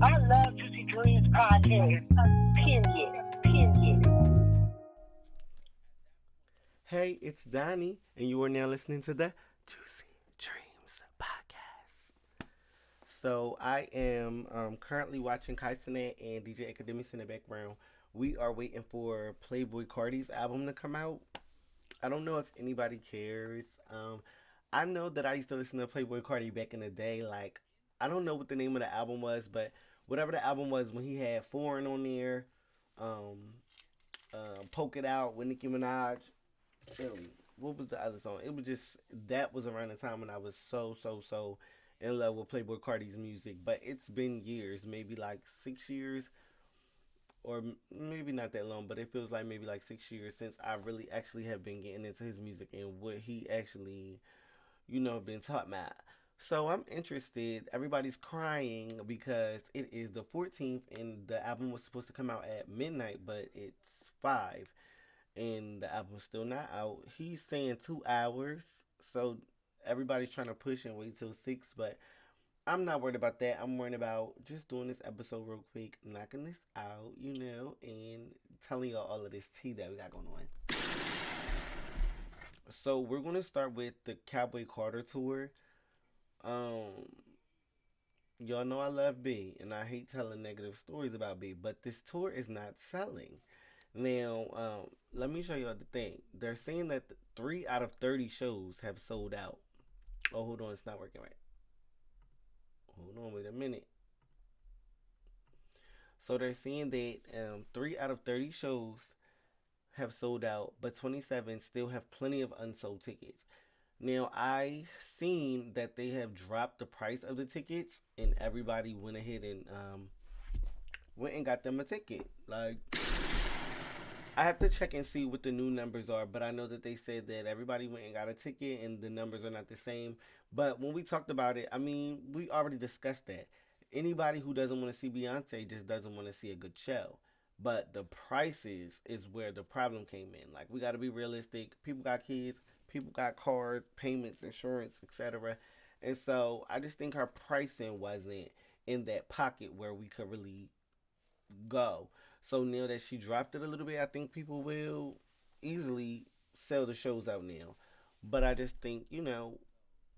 I love Juicy Dreams podcast. Period. Period. Hey, it's Donnie, and you are now listening to the Juicy Dreams podcast. So I am currently watching Kaisenet and DJ Academics in the background. We are waiting for Playboy Cardi's album to come out. I don't know if anybody cares. I know that I used to listen to Playboy Cardi back in the day. Like, I don't know what the name of the album was, but whatever the album was when he had Foreign on there, um, Poke It Out with Nicki Minaj. What was the other song? It was just that was around the time when I was so in love with Playboy Cardi's music. But it's been years, maybe like 6 years, or maybe not that long, but it feels like maybe like 6 years since I really actually have been getting into his music and what he actually, been taught me. So I'm interested. Everybody's crying because it is the 14th and the album was supposed to come out at midnight, but it's 5 and the album's still not out. He's saying 2 hours, so everybody's trying to push and wait till 6, but I'm not worried about that. I'm worried about just doing this episode real quick, knocking this out, and telling y'all all of this tea that we got going on. So we're gonna start with the Cowboy Carter tour. Um, y'all know I love B, and I hate telling negative stories about B, but this tour is not selling. Now, let me show y'all the thing. They're saying that 3 out of 30 shows have sold out. Oh, hold on, it's not working right. Hold on, wait a minute. So they're saying that 3 out of 30 shows have sold out, but 27 still have plenty of unsold tickets. Now I seen that they have dropped the price of the tickets, and everybody went ahead and went and got them a ticket. Like, I have to check and see what the new numbers are, but I know that they said that everybody went and got a ticket and the numbers are not the same. But when we talked about it, I mean, we already discussed that. Anybody who doesn't want to see Beyonce just doesn't want to see a good show. But the prices is where the problem came in. Like, we got to be realistic. People got kids, people got cars, payments, insurance, etc. And so I just think her pricing wasn't in that pocket where we could really go. So now that she dropped it a little bit, I think people will easily sell the shows out now. But I just think,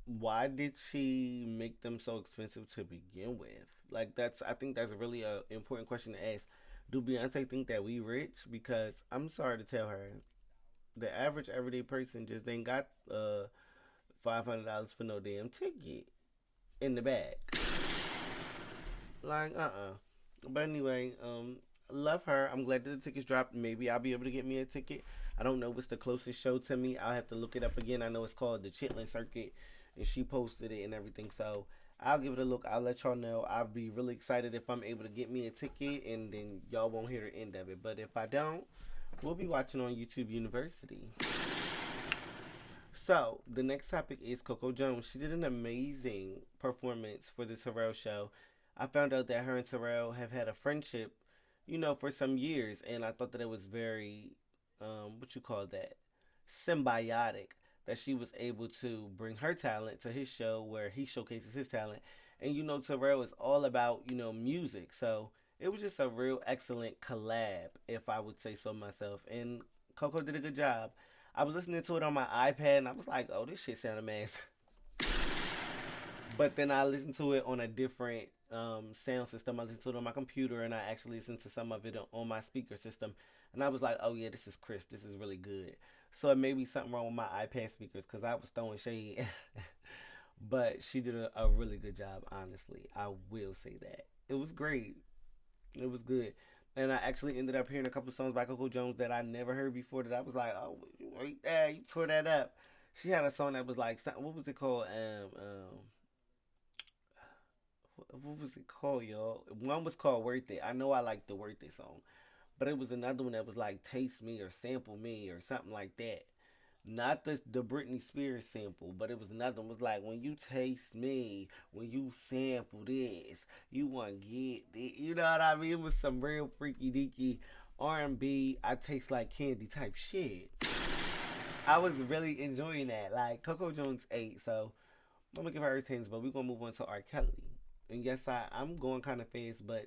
why did she make them so expensive to begin with? Like, I think that's really a important question to ask. Do Beyonce think that we rich? Because I'm sorry to tell her, the average everyday person just ain't got $500 for no damn ticket in the bag. Like, But anyway, love her. I'm glad that the tickets dropped. Maybe I'll be able to get me a ticket. I don't know what's the closest show to me. I'll have to look it up again. I know it's called the Chitlin Circuit, and she posted it and everything. So I'll give it a look. I'll let y'all know. I'll be really excited if I'm able to get me a ticket, and then y'all won't hear the end of it. But if I don't, we'll be watching on YouTube University. So the next topic is Coco Jones. She did an amazing performance for the Terrell Show. I found out that her and Terrell have had a friendship, for some years, and I thought that it was very, what you call that, symbiotic. That she was able to bring her talent to his show where he showcases his talent, and Terrell is all about music, so it was just a real excellent collab, if I would say so myself. And Coco did a good job. I was listening to it on my iPad, and I was like, "Oh, this shit sound amazing." But then I listened to it on a different sound system. I listened to it on my computer, and I actually listened to some of it on my speaker system. And I was like, oh yeah, this is crisp. This is really good. So it may be something wrong with my iPad speakers because I was throwing shade. But she did a really good job, honestly. I will say that. It was great. It was good. And I actually ended up hearing a couple of songs by Coco Jones that I never heard before that I was like, oh, wait there, you tore that up. She had a song that was like, what was it called? What was it called, y'all? One was called Worth It. I know I like the Worth It song. But it was another one that was like Taste Me or Sample Me or something like that. Not the Britney Spears sample, but it was another one. It was like, when you taste me, when you sample this, you want to get this. You know what I mean? It was some real freaky deaky R&B, I taste like candy type shit. I was really enjoying that. Like, Coco Jones ate, so I'm going to give her 10s, but we're going to move on to R. Kelly. And yes, I'm going kind of fast, but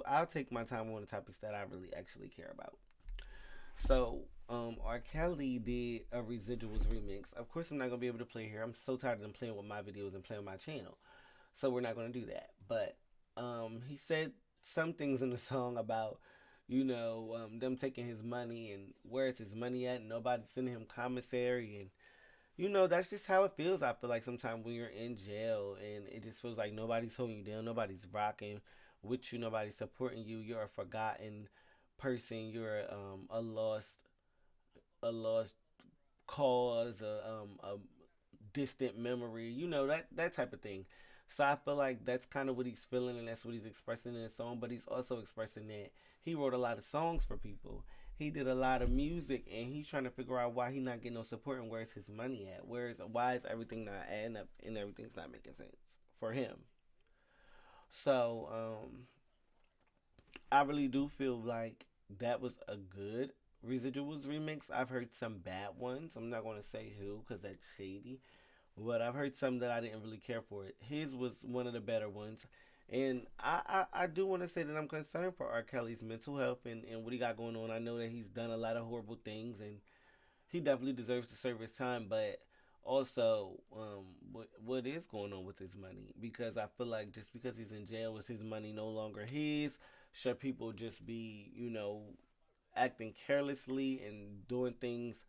I'll take my time on the topics that I really actually care about. So, R. Kelly did a Residuals remix. Of course, I'm not gonna be able to play here. I'm so tired of them playing with my videos and playing my channel. So we're not gonna do that. But he said some things in the song about, them taking his money and where's his money at, and nobody sending him commissary, and that's just how it feels. I feel like sometimes when you're in jail and it just feels like nobody's holding you down, nobody's rocking with you, nobody's supporting you. You're a forgotten person. You're a lost cause, a distant memory. That type of thing. So I feel like that's kind of what he's feeling, and that's what he's expressing in the song. But he's also expressing that he wrote a lot of songs for people. He did a lot of music, and he's trying to figure out why he's not getting no support and where's his money at. Why is everything not adding up and everything's not making sense for him? So I really do feel like that was a good Residuals remix. I've heard some bad ones. I'm not going to say who because that's shady. But I've heard some that I didn't really care for it. His was one of the better ones. And I do want to say that I'm concerned for R. Kelly's mental health and what he got going on. I know that he's done a lot of horrible things and he definitely deserves to serve his time. But also, what is going on with his money? Because I feel like just because he's in jail, is his money no longer his? Should people just be, acting carelessly and doing things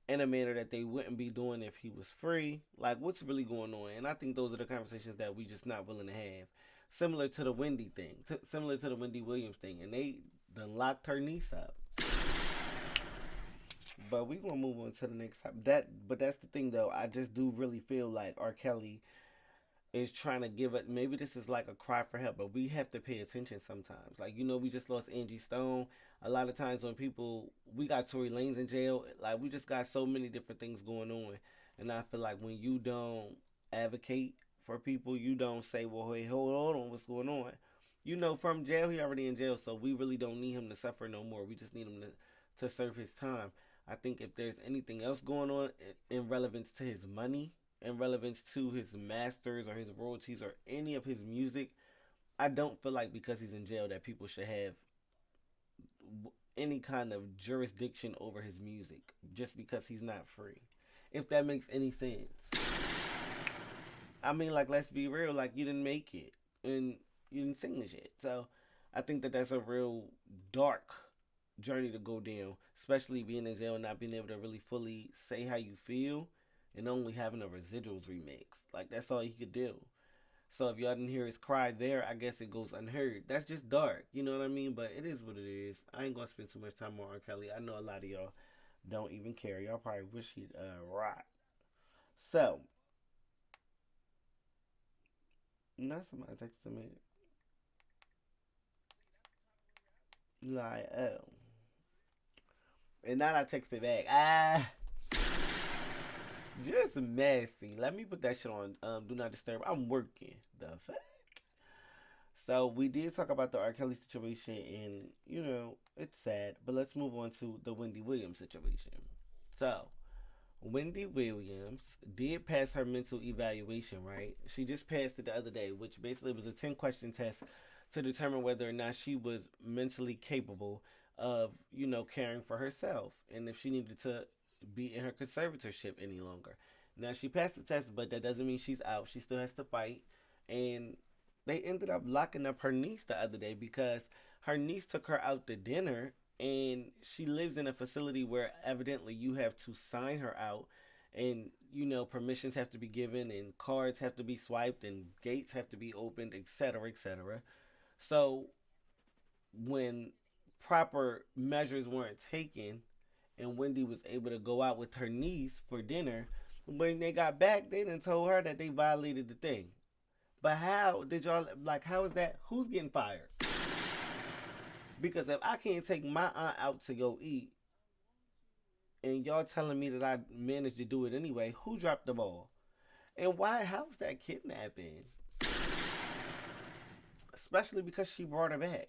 in a manner that they wouldn't be doing if he was free? Like, what's really going on? And I think those are the conversations that we just not willing to have. Similar to the Wendy thing, similar to the Wendy Williams thing, and they done locked her niece up. But we gonna move on to the next topic. But that's the thing though. I just do really feel like R. Kelly is trying to give it. Maybe this is like a cry for help, but we have to pay attention sometimes. Like we just lost Angie Stone. A lot of times when we got Tory Lanez in jail, like we just got so many different things going on, and I feel like when you don't advocate for people, you don't say, well, hey, hold on, what's going on? From jail, he already in jail, so we really don't need him to suffer no more. We just need him to serve his time. I think if there's anything else going on in relevance to his money, in relevance to his masters or his royalties or any of his music, I don't feel like because he's in jail that people should have any kind of jurisdiction over his music just because he's not free. If that makes any sense. I mean, like, let's be real. Like, you didn't make it and you didn't sing the shit. So I think that that's a real dark journey to go down, especially being in jail and not being able to really fully say how you feel and only having a residuals remix. Like, that's all he could do. So if y'all didn't hear his cry there, I guess it goes unheard. That's just dark, you know what I mean? But it is what it is. I ain't gonna spend too much time on R. Kelly. I know a lot of y'all don't even care. Y'all probably wish he'd rock. So, not somebody texted me like, oh, and now I texted back. Just messy. Let me put that shit on do not disturb. I'm working. The fuck. So we did talk about the R. Kelly situation, and it's sad. But let's move on to the Wendy Williams situation. So Wendy Williams did pass her mental evaluation, right? She just passed it the other day, which basically was a 10-question test to determine whether or not she was mentally capable of, caring for herself and if she needed to be in her conservatorship any longer. Now, she passed the test, but that doesn't mean she's out. She still has to fight. And they ended up locking up her niece the other day because her niece took her out to dinner, and she lives in a facility where evidently you have to sign her out, and permissions have to be given and cards have to be swiped and gates have to be opened, etc., etc. So when proper measures weren't taken and Wendy was able to go out with her niece for dinner, when they got back, they done told her that they violated the thing. But how did y'all, like, how is that? Who's getting fired? Because if I can't take my aunt out to go eat and y'all telling me that I managed to do it anyway, who dropped the ball? And why? How's that kidnapping? Especially because she brought her back.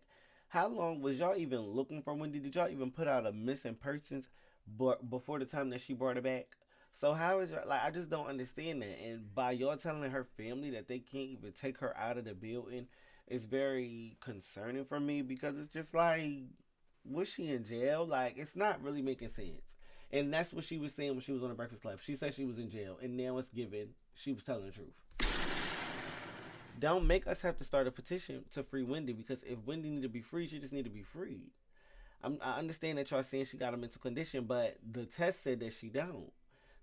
How long was y'all even looking for Wendy? Did y'all even put out a missing persons before the time that she brought her back? So how is your, like, I just don't understand that. And by y'all telling her family that they can't even take her out of the building, it's very concerning for me because it's just like, was she in jail? Like, it's not really making sense. And that's what she was saying when she was on the Breakfast Club. She said she was in jail, and now it's given she was telling the truth. Don't make us have to start a petition to free Wendy because if Wendy need to be free, she just need to be freed. I understand that y'all saying she got a mental condition, but the test said that she don't.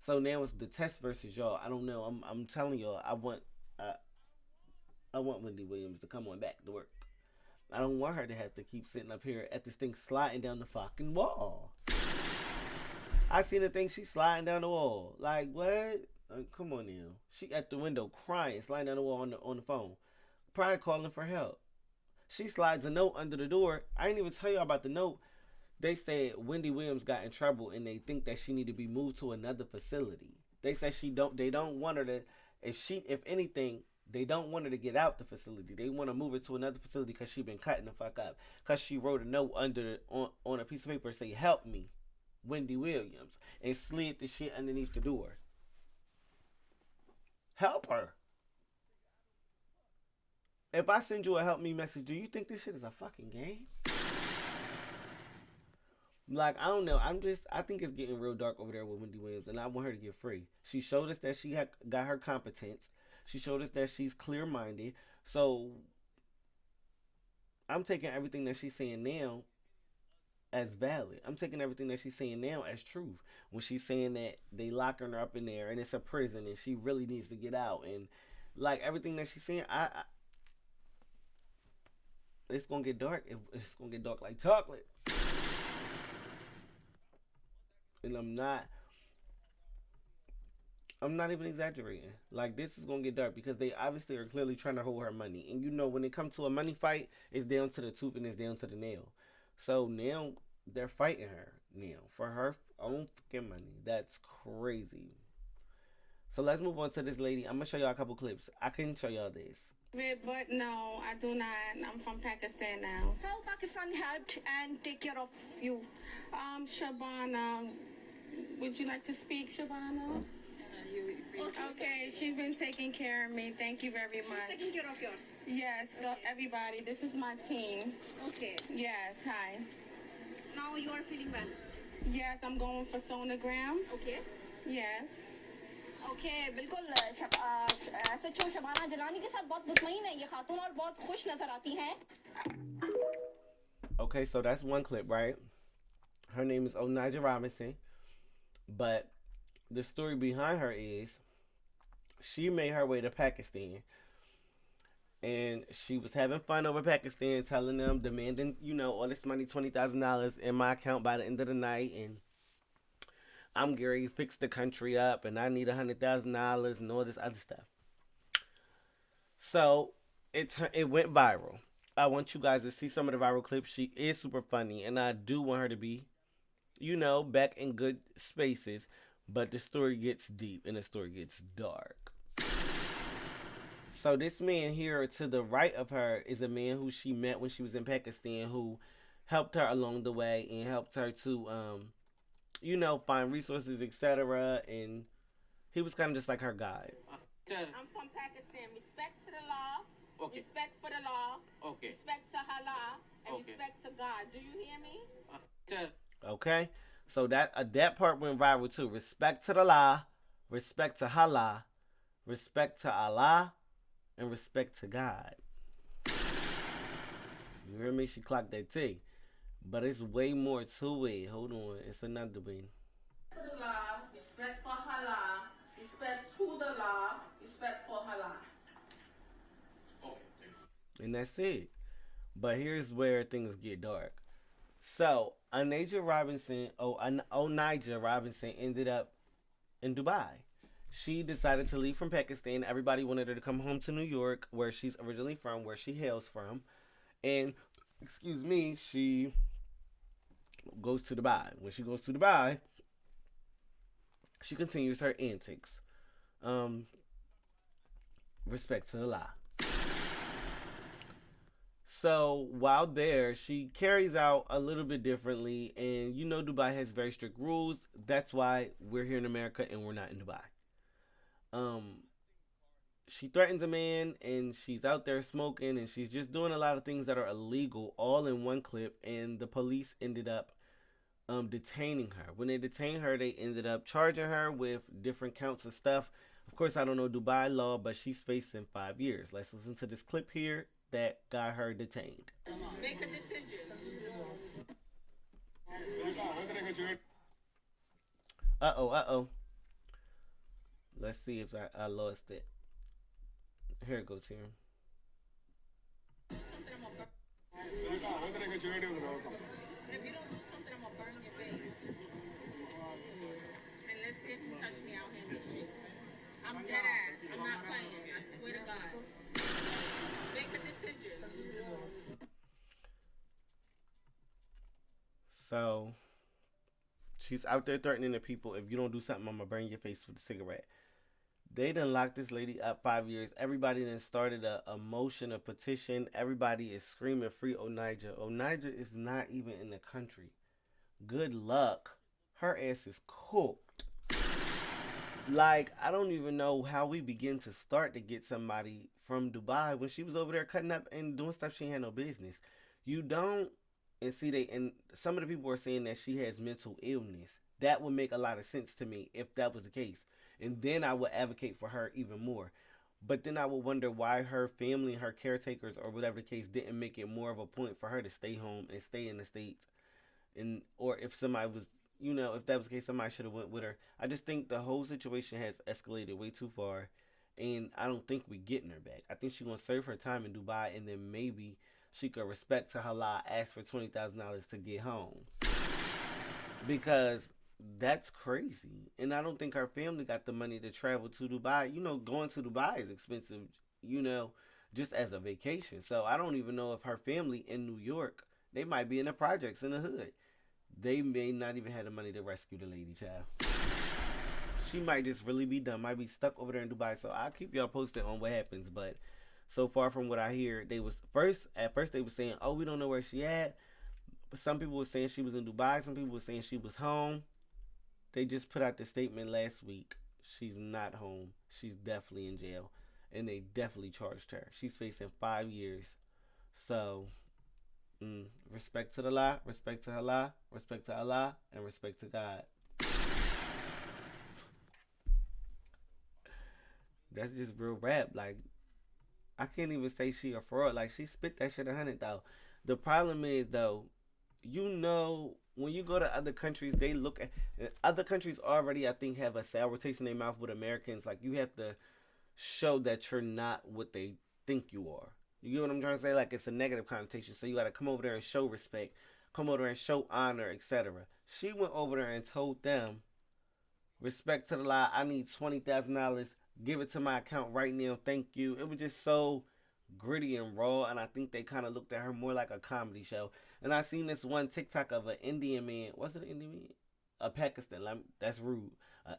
So now it's the test versus y'all. I don't know. I'm telling y'all, uh, I want Wendy Williams to come on back to work. I don't want her to have to keep sitting up here at this thing sliding down the fucking wall. I seen the thing, she sliding down the wall. Like what? Come on now. She at the window crying, sliding down the wall on the phone. Probably calling for help. She slides a note under the door. I didn't even tell you about the note. They said Wendy Williams got in trouble and they think that she need to be moved to another facility. They said they don't want her to if anything, they don't want her to get out the facility. They want to move her to another facility because she been cutting the fuck up. Because she wrote a note on a piece of paper say, help me, Wendy Williams, and slid the shit underneath the door. Help her. If I send you a help me message, do you think this shit is a fucking game? Like, I don't know. I think it's getting real dark over there with Wendy Williams, and I want her to get free. She showed us that she got her competence. She showed us that she's clear minded. So, I'm taking everything that she's saying now as valid. I'm taking everything that she's saying now as truth. When she's saying that they locking her up in there and it's a prison and she really needs to get out. And, like, everything that she's saying, it's going to get dark. It's going to get dark like chocolate. And I'm not even exaggerating. Like, this is gonna get dark because they obviously are clearly trying to hold her money. And you know, when it comes to a money fight, it's down to the tooth and it's down to the nail. So now they're fighting her now for her own fucking money. That's crazy. So let's move on to this lady. I'm gonna show y'all a couple clips. I can show y'all this. But no, I do not. I'm from Pakistan now. How Pakistan helped and take care of you? Shabana, would you like to speak, Shabana? Okay, she's been taking care of me. Thank you very much. She's taking care of yours. Yes, everybody. This is my team. Okay. Yes, hi. Now you are feeling well. Yes, I'm going for sonogram. Okay. Yes. Okay, बिल्कुल सचो शबाना जलानी के साथ बहुत मुतमईन है ये खातून और बहुत खुश नजर आती हैं. Okay, so that's one clip, right? Her name is Onijah Robinson, but the story behind her is she made her way to Pakistan, and she was having fun over Pakistan, telling them, demanding, all this money, $20,000 in my account by the end of the night, and I'm Gary, fix the country up, and I need $100,000 and all this other stuff. So it went viral. I want you guys to see some of the viral clips. She is super funny, and I do want her to be, back in good spaces. But the story gets deep and the story gets dark. So this man here to the right of her is a man who she met when she was in Pakistan, who helped her along the way and helped her to find resources, etc. And he was kind of just like her guide. I'm from Pakistan. Respect to the law. Okay. Respect for the law. Okay. Respect to Allah. And Okay. respect to God. Do you hear me? Okay? So that part went viral too. Respect to the law, respect to Allah, respect to Allah, and respect to God. You hear me? She clocked that T. But it's way more to it. Hold on. It's another one. For the law, respect for Allah, respect to the law, respect for Allah. And that's it. But here's where things get dark. So, Onijah Robinson ended up in Dubai. She decided to leave from Pakistan. Everybody wanted her to come home to New York, where she's originally from, where she hails from. And, she goes to Dubai. When she goes to Dubai, she continues her antics. Respect to Allah. So while there, she carries out a little bit differently, and you know Dubai has very strict rules. That's why we're here in America and we're not in Dubai. Um, she threatens a man, and she's out there smoking, and she's just doing a lot of things that are illegal, all in one clip. And the police ended up detaining her. When they detained her, they ended up charging her with different counts of stuff. Of course, I don't know Dubai law, but she's facing 5 years. Let's listen to this clip here that got her detained. Make a decision. Uh oh. Let's see if I lost it. Here it goes here. Do something, I'm gonna burn. If you don't do something, I'm gonna burn your face. And let's see if you touch me out here in these streets. I'm dead ass. I'm not playing. I swear to God. Make a decision. So she's out there threatening the people. If you don't do something, I'm gonna burn your face with a cigarette. They done locked this lady up 5 years. Everybody done started a motion, a petition. Everybody is screaming free Onijah. Onijah is not even in the country. Good luck. Her ass is cooked. Like, I don't even know how we begin to start to get somebody from Dubai when she was over there cutting up and doing stuff she had no business. You don't, and see, and some of the people are saying that she has mental illness. That would make a lot of sense to me if that was the case. And then I would advocate for her even more. But then I would wonder why her family and her caretakers or whatever the case didn't make it more of a point for her to stay home and stay in the States. And or if somebody was, if that was the case, somebody should have went with her. I just think the whole situation has escalated way too far. And I don't think we getting her back. I think she's going to serve her time in Dubai, and then maybe she could respect to Allah, ask for $20,000 to get home. Because that's crazy. And I don't think her family got the money to travel to Dubai. Going to Dubai is expensive, just as a vacation. So I don't even know if her family in New York, they might be in the projects in the hood. They may not even have the money to rescue the lady, child. She might just really be done. Might be stuck over there in Dubai. So I'll keep y'all posted on what happens. But so far from what I hear, at first they were saying, oh, we don't know where she at. But some people were saying she was in Dubai. Some people were saying she was home. They just put out the statement last week. She's not home. She's definitely in jail. And they definitely charged her. She's facing 5 years. So, respect to the law, respect to Allah, respect to Allah, and respect to God. That's just real rap. Like, I can't even say she a fraud. Like, she spit that shit 100 though. The problem is though, when you go to other countries, they look at other countries already. I think have a sour taste in their mouth with Americans. Like, you have to show that you're not what they think you are. You get what I'm trying to say? Like, it's a negative connotation. So you got to come over there and show respect, come over there and show honor, etc. She went over there and told them, respect to the law. I need $20,000. Give it to my account right now. Thank you. It was just so gritty and raw, and I think they kind of looked at her more like a comedy show. And I seen this one TikTok of an Indian man. Was it an Indian man? A Pakistan. That's rude.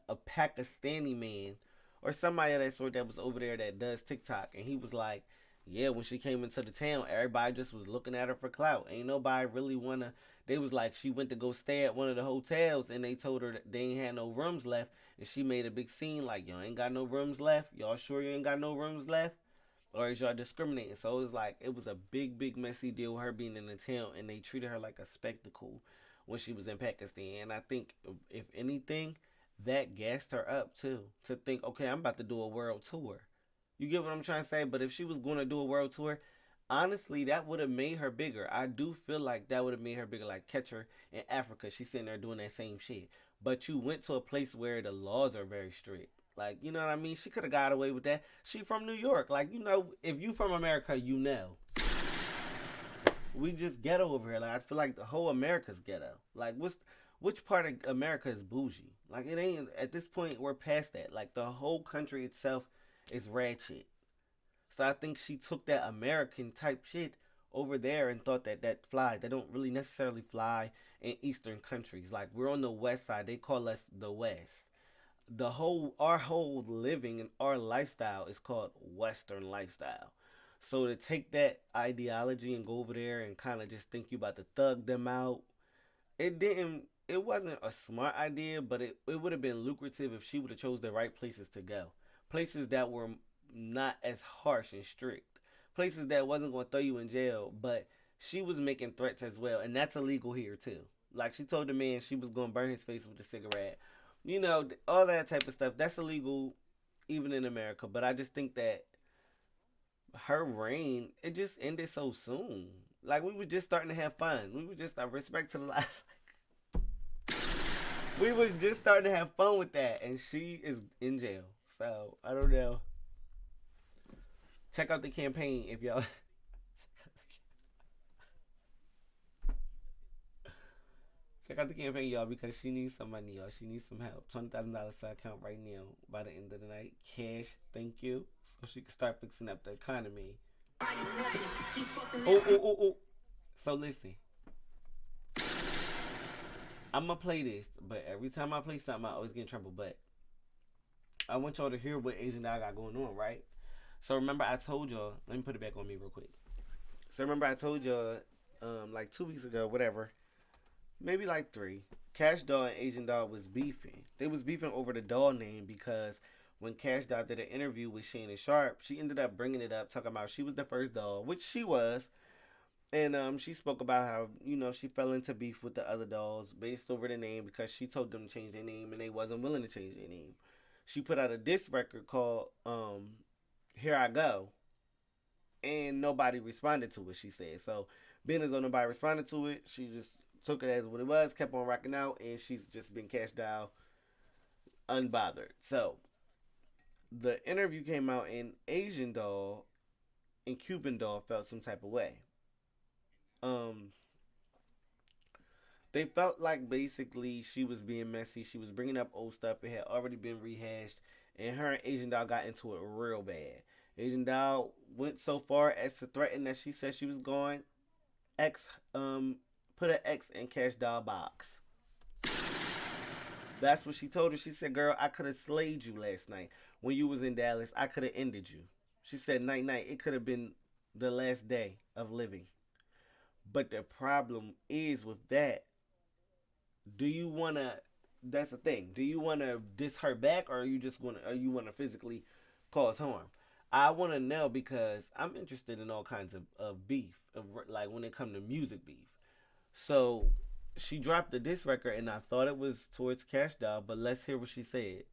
A Pakistani man or somebody of that sort that was over there that does TikTok, and he was like, yeah, when she came into the town, everybody just was looking at her for clout. Ain't nobody really wanna. They was like, she went to go stay at one of the hotels, and they told her that they ain't had no rooms left, and she made a big scene like, y'all ain't got no rooms left. Y'all sure you ain't got no rooms left? Or is y'all discriminating? So it was like, it was a big messy deal with her being in the town, and they treated her like a spectacle when she was in Pakistan. And I think, if anything, that gassed her up too, to think, okay, I'm about to do a world tour. You get what I'm trying to say? But if she was going to do a world tour, honestly, that would have made her bigger. I do feel like that would have made her bigger. Like, catch her in Africa, she's sitting there doing that same shit. But you went to a place where the laws are very strict. Like, you know what I mean? She could have got away with that. She from New York. Like, if you from America, you know. We just ghetto over here. Like, I feel like the whole America's ghetto. Like, which part of America is bougie? Like, it ain't, at this point, we're past that. Like, the whole country itself is ratchet. So I think she took that American type shit over there and thought that flies. They don't really necessarily fly in Eastern countries. Like, we're on the West side. They call us the West. Our whole living and our lifestyle is called Western lifestyle. So to take that ideology and go over there and kind of just think you about to thug them out, it wasn't a smart idea, but it would have been lucrative if she would have chose the right places to go. Places that were not as harsh and strict. Places that wasn't going to throw you in jail, but she was making threats as well, and that's illegal here too. Like she told the man she was going to burn his face with a cigarette. All that type of stuff. That's illegal even in America, but I just think that her reign, it just ended so soon. Like we were just starting to have fun. We were just respect to the life. We was just starting to have fun with that, and she is in jail. So I don't know. Check out the campaign if y'all. Check out the campaign, y'all, because she needs some money, y'all. She needs some help. $20,000 to account right now by the end of the night. Cash, thank you. So she can start fixing up the economy. Oh. So listen. I'm going to play this, but every time I play something, I always get in trouble. But I want y'all to hear what Asian Dog got going on, right? So remember I told y'all, let me put it back on me real quick. So remember I told y'all, like 2 weeks ago, whatever, maybe like 3, Cash Doll and Asian Doll was beefing. They was beefing over the doll name because when Cash Doll did an interview with Shannon Sharp, she ended up bringing it up, talking about she was the first doll, which she was. And she spoke about how, she fell into beef with the other dolls based over the name because she told them to change their name and they wasn't willing to change their name. She put out a diss record called Here I Go, and nobody responded to it, she said. So being as though nobody responded to it, she just took it as what it was, kept on rocking out, and she's just been Cash Doll unbothered. So the interview came out, and Asian Doll and Cuban Doll felt some type of way. They felt like basically she was being messy. She was bringing up old stuff. It had already been rehashed, and her and Asian Doll got into it real bad. Asian Doll went so far as to threaten that she said she was going put an X in Cash Doll box. That's what she told her. She said, "Girl, I could have slayed you last night when you was in Dallas. I could have ended you." She said, "Night night. It could have been the last day of living." But the problem is with that, do you wanna? That's the thing. Do you wanna diss her back, or are you wanna physically cause harm? I wanna know because I'm interested in all kinds of beef, like when it comes to music beef. So she dropped the diss record, and I thought it was towards Cash Doll, but let's hear what she said.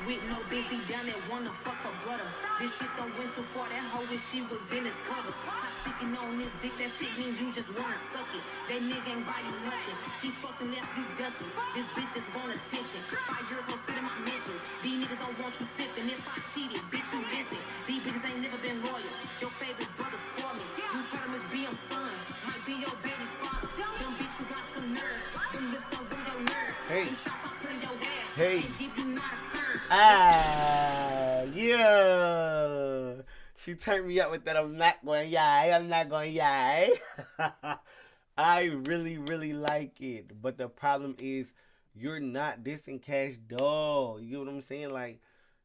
With no bitch deep down that wanna fuck her brother. This shit don't went too far, that hoe wish she was in his covers. I'm speaking on this dick, that shit means you just wanna suck it. That nigga ain't buy you nothing, he fucking left you dusty. This bitch just want attention, 5 years gon' spit in my mentions. These niggas don't want you sipping, if I cheated, bitch you listen. These bitches ain't never been loyal, your favorite brother's for me. You told him it's BM son, might be your baby's father. Them bitch you got some nerve, them lips don't bring your nerve. Hey. Them shots I put in your ass, Hey. they give you not a curve. Yeah. She turned me up with that. I'm not going yai. I'm not going yai. I really, really like it. But the problem is you're not dissing Cash Doll. You know what I'm saying? Like,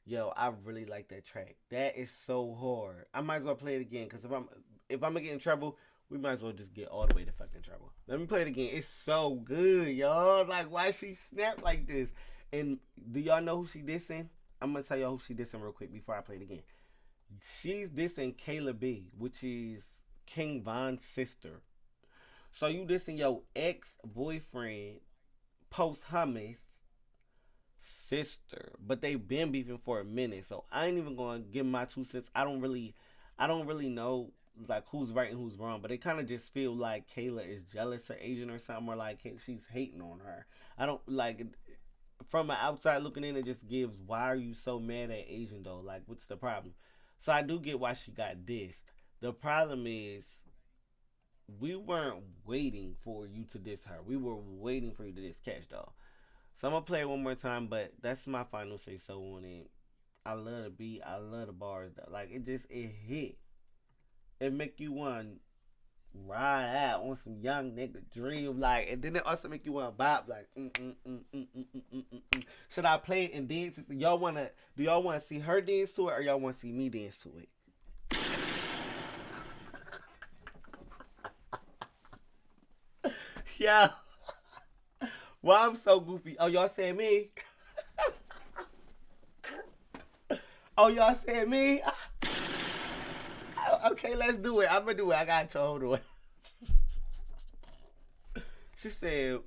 yo, I really like that track. That is so hard. I might as well play it again because if I'm gonna get in trouble, we might as well just get all the way to fucking trouble. Let me play it again. It's so good, y'all. Like, why she snap like this? And do y'all know who she dissing? I'm going to tell y'all who she dissing real quick before I play it again. She's dissing Kayla B, which is King Von's sister. So you dissing your ex-boyfriend, post-hummus, sister. But they've been beefing for a minute. So I ain't even going to give my 2 cents. I don't really know like who's right and who's wrong. But they kind of just feel like Kayla is jealous of Asian or something. Or like she's hating on her. I don't like... From an outside looking in, it just gives, why are you so mad at Asian though? Like, what's the problem? So I do get why she got dissed. The problem is, we weren't waiting for you to diss her. We were waiting for you to diss Cash Doll. So I'm going to play it one more time, but that's my final say so on it. I love the beat. I love the bars. Like it hit. It make you want to ride out on some young nigga dream, like, and then it also make you want to bop, like. Should I play it and dance? Do y'all want to see her dance to it, or y'all want to see me dance to it? Yeah. Well, I'm so goofy. Oh, y'all saying me? Oh, y'all saying me? Okay, let's do it. I'm gonna do it. I got you. Hold on. She said,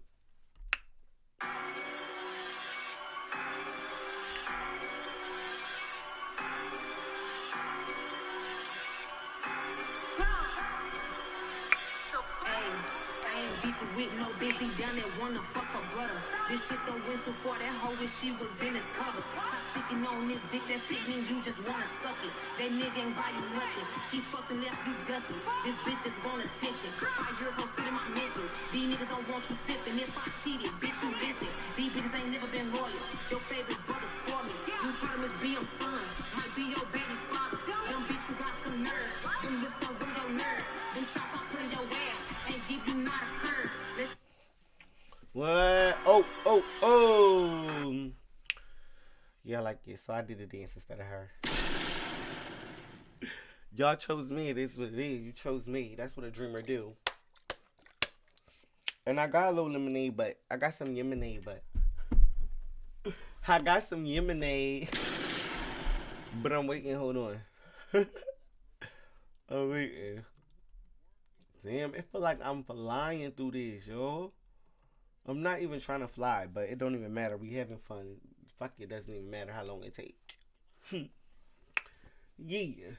with no bitch deep down that wanna fuck her brother. This shit don't went too far, that hoe wish she was in his covers. Stop speaking on this dick, that shit mean you just wanna suck it. That nigga ain't buy you nothing, he fucked and left you dusty. This bitch just want attention, 5 years gon' spit in my mentions. These niggas don't want you sipping, if I cheated, bitch you listen. These bitches ain't never been loyal, your favorite brother for me. You try to misbe your son, might be your baby father. Them bitch you got some nerve, them lips don't bring your nerve. Them shots I put in your ass, ain't give you not a curve. what? Oh. Yeah, I like it. So I did the dance instead of her. Y'all chose me. It is what it is. You chose me. That's what a dreamer do. And I got a little lemonade, but I got some lemonade, but I got some lemonade. But I'm waiting. Hold on. I'm waiting. Damn, it feel like I'm flying through this, yo. I'm not even trying to fly, but it don't even matter. We having fun. Fuck it, doesn't even matter how long it take. Yeah.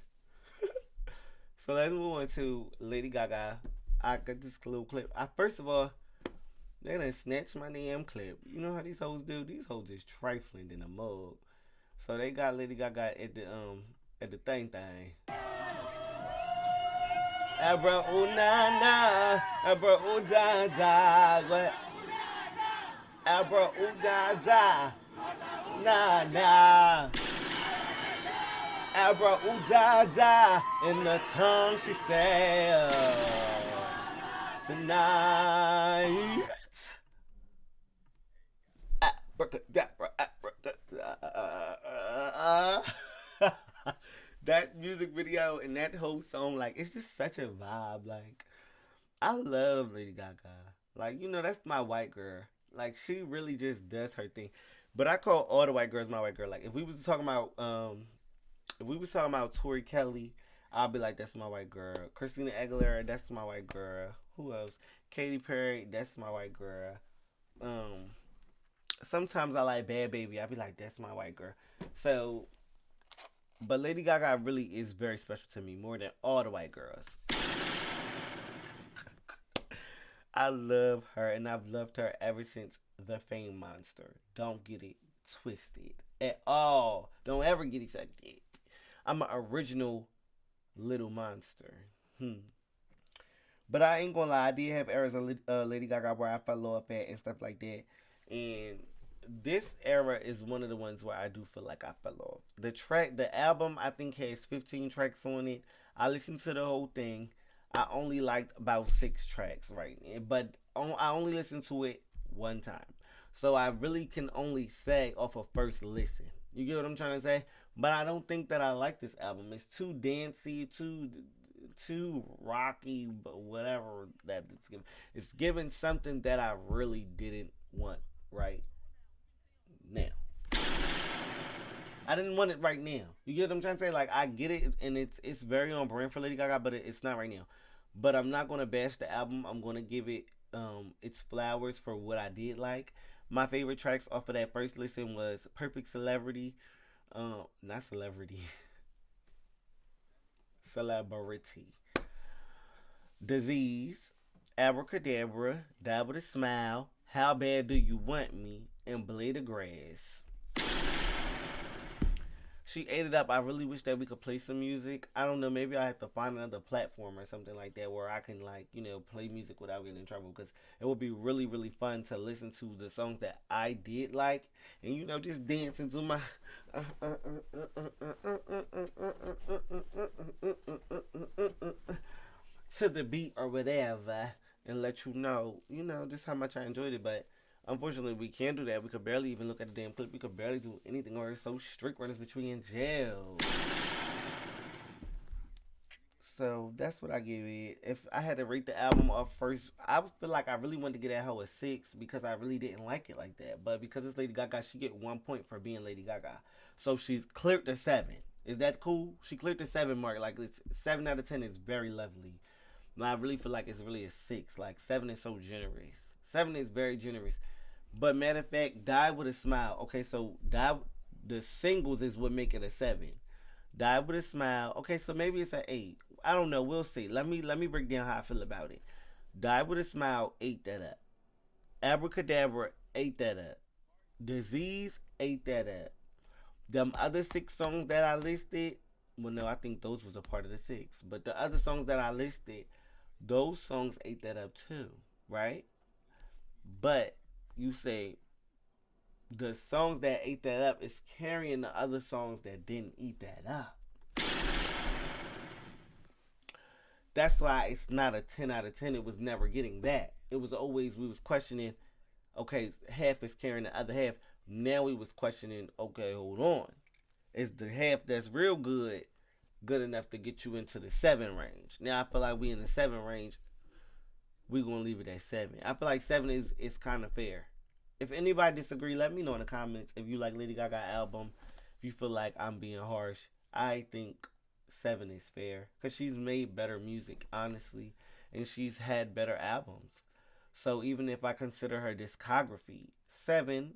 So let's move on to Lady Gaga. I got this little clip. First of all, they done snatched my damn clip. You know how these hoes do? These hoes is trifling in a mug. So they got Lady Gaga at the thing. Abra ooh na na, abra ooh da da, what? Abra ooh da da, na na. Abra ooh da da, in the tongue she said tonight. Abracadabra, abracadabra. That music video and that whole song, like, it's just such a vibe. Like, I love Lady Gaga. Like, you know, that's my white girl. Like, she really just does her thing. But I call all the white girls my white girl. Like, if we was talking about Tori Kelly, I'll be like, that's my white girl. Christina Aguilera, that's my white girl. Who else? Katy Perry, that's my white girl. Sometimes I like Bad Baby. I'll be like, that's my white girl. So, but Lady Gaga really is very special to me, more than all the white girls. I love her, and I've loved her ever since The Fame Monster. Don't get it twisted at all. Don't ever get it twisted. I'm an original little monster. But I ain't gonna lie, I did have eras of Lady Gaga where I fell off at and stuff like that. And this era is one of the ones where I do feel like I fell off. The album, I think, has 15 tracks on it. I listened to the whole thing. I only liked about 6 tracks, right? But I only listened to it one time. So I really can only say off of first listen. You get what I'm trying to say? But I don't think that I like this album. It's too dancey, too rocky, but whatever that it's giving. It's giving something that I really didn't want right now. I didn't want it right now. You get what I'm trying to say? Like, I get it, and it's very on brand for Lady Gaga, but it's not right now. But I'm not going to bash the album. I'm going to give it its flowers for what I did like. My favorite tracks off of that first listen was Perfect Celebrity. Not Celebrity. Celebrity. Disease. Abracadabra. Die with a Smile. How Bad Do You Want Me? And Blade of Grass. she ate it up. I really wish that we could play some music. I don't know. Maybe I have to find another platform or something like that where I can like play music without getting in trouble. Because it would be really really fun to listen to the songs that I did like, and just dancing to my to the beat or whatever, and let just how much I enjoyed it. But unfortunately, we can't do that. We could barely even look at the damn clip. We could barely do anything, or it's so strict when it's between in jail. So that's what I give it. If I had to rate the album off first, I would feel like I really wanted to get that hoe a 6 because I really didn't like it like that. But because it's Lady Gaga, she get 1 point for being Lady Gaga. So she's cleared the 7. Is that cool? She cleared the 7 mark. Like, it's 7 out of 10 is very lovely. No, I really feel like it's really a 6. Like, 7 is so generous. 7 is very generous. But matter of fact, Die With A Smile. Okay, so the singles is what make it a 7. Die With A Smile. Okay, so maybe it's an 8. I don't know. We'll see. Let me break down how I feel about it. Die With A Smile ate that up. Abracadabra ate that up. Disease ate that up. Them other 6 songs that I listed, well, no, I think those was a part of the 6. But the other songs that I listed, those songs ate that up too, right? But you say the songs that ate that up is carrying the other songs that didn't eat that up. That's why it's not a 10 out of 10. It was never getting that. It was always, we was questioning, okay, half is carrying the other half. Now we was questioning, okay, hold on. Is the half that's real good enough to get you into the 7 range? Now I feel like we in the 7 range. We're going to leave it at 7. I feel like 7 is kind of fair. If anybody disagree, let me know in the comments. If you like Lady Gaga album, if you feel like I'm being harsh, I think 7 is fair. Because she's made better music, honestly. And she's had better albums. So even if I consider her discography, 7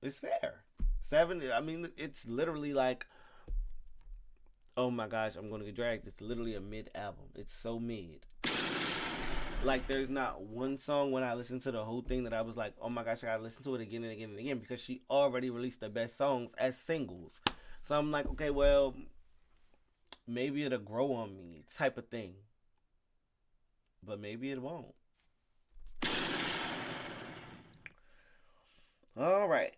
is fair. 7, I mean, it's literally like, oh my gosh, I'm going to get dragged. It's literally a mid album. It's so mid. Like, there's not one song when I listened to the whole thing that I was like, oh my gosh, I gotta listen to it again and again and again, because she already released the best songs as singles. So I'm like, okay, well, maybe it'll grow on me type of thing. But maybe it won't. Alright.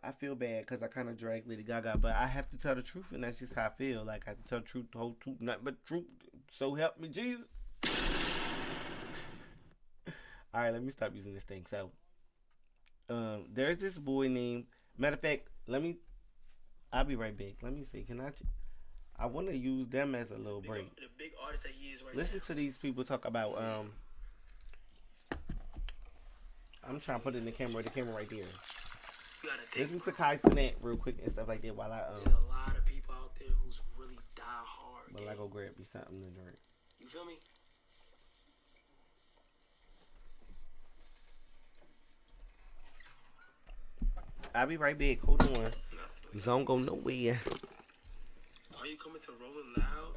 I feel bad because I kind of dragged Lady Gaga, but I have to tell the truth, and that's just how I feel. Like, I have to tell the truth, the whole truth, nothing but truth. So help me, Jesus. Alright, let me stop using this thing. So, there's this boy named, matter of fact, I'll be right back. Let me see, I want to use them as a little break. The big artist that he is right Listen now. to these people talk about, I'm trying to put it in the camera right there. You gotta think. Listen to Kai Cenat real quick and stuff like that while I, There's a lot of people out there who's really die hard. while I go grab me something to drink. You feel me? I'll be right back. Hold on. Don't go nowhere. Are you coming to Rolling Loud?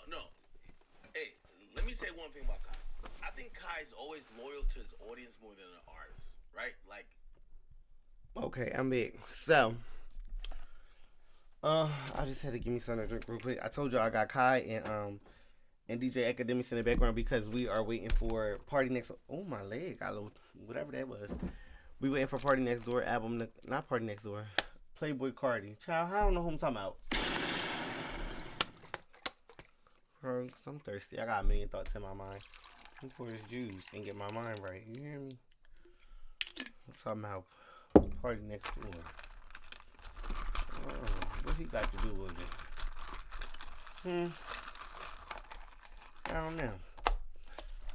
No. Hey, let me say one thing about Kai. I think Kai's always loyal to his audience more than an artist, right? Like, Okay, I'm back. So, I just had to give me something to drink real quick. I told you I got Kai and DJ Academics in the background because we are waiting for Party Next. Oh, my leg, whatever that was. We waiting for Party Next Door album. Not Party Next Door. Playboy Cardi. Child, I don't know who I'm talking about. I'm thirsty. I got a million thoughts in my mind. Let me pour this juice and get my mind right. You hear me? I'm talking about Party Next Door. What he got to do with it? I don't know.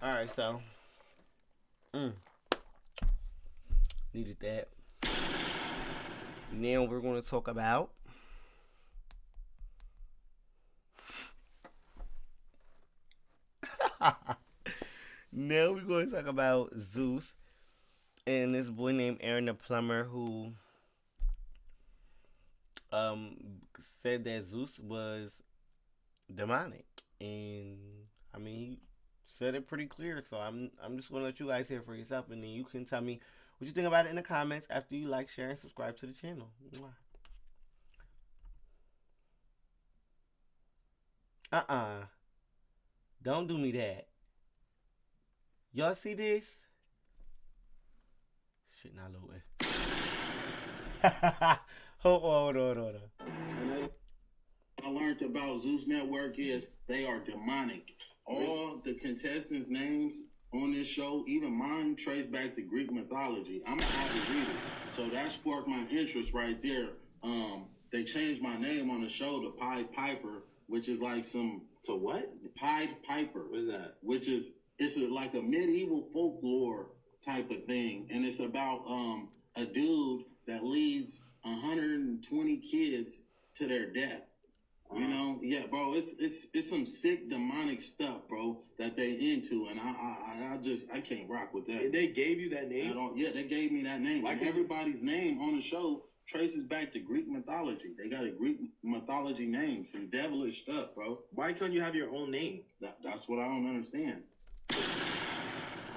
All right, so needed that. Now we're going to talk about Zeus and this boy named Aaron the plumber who um said that Zeus was demonic, and I mean he said it pretty clear. So I'm just gonna let you guys hear it for yourself, and then you can tell me what you think about it in the comments after you like, share, and subscribe to the channel. Mwah. Don't do me that. Y'all see this? Shit not loading. hold on. And I learned about Zeus Network is they are demonic. All the contestants' names on this show, even mine, trace back to Greek mythology. I'm an avid reader, so that sparked my interest right there. They changed my name on the show to Pied Piper, which is like some... So what? Pied Piper. What is that? Which is, like a medieval folklore type of thing, and it's about a dude that leads 120 kids to their death. You know, yeah, bro. It's some sick demonic stuff, bro, that they into, and I can't rock with that. And they gave you that name? They gave me that name. Like everybody's name on the show traces back to Greek mythology. They got a Greek mythology name, some devilish stuff, bro. Why can't you have your own name? That's what I don't understand.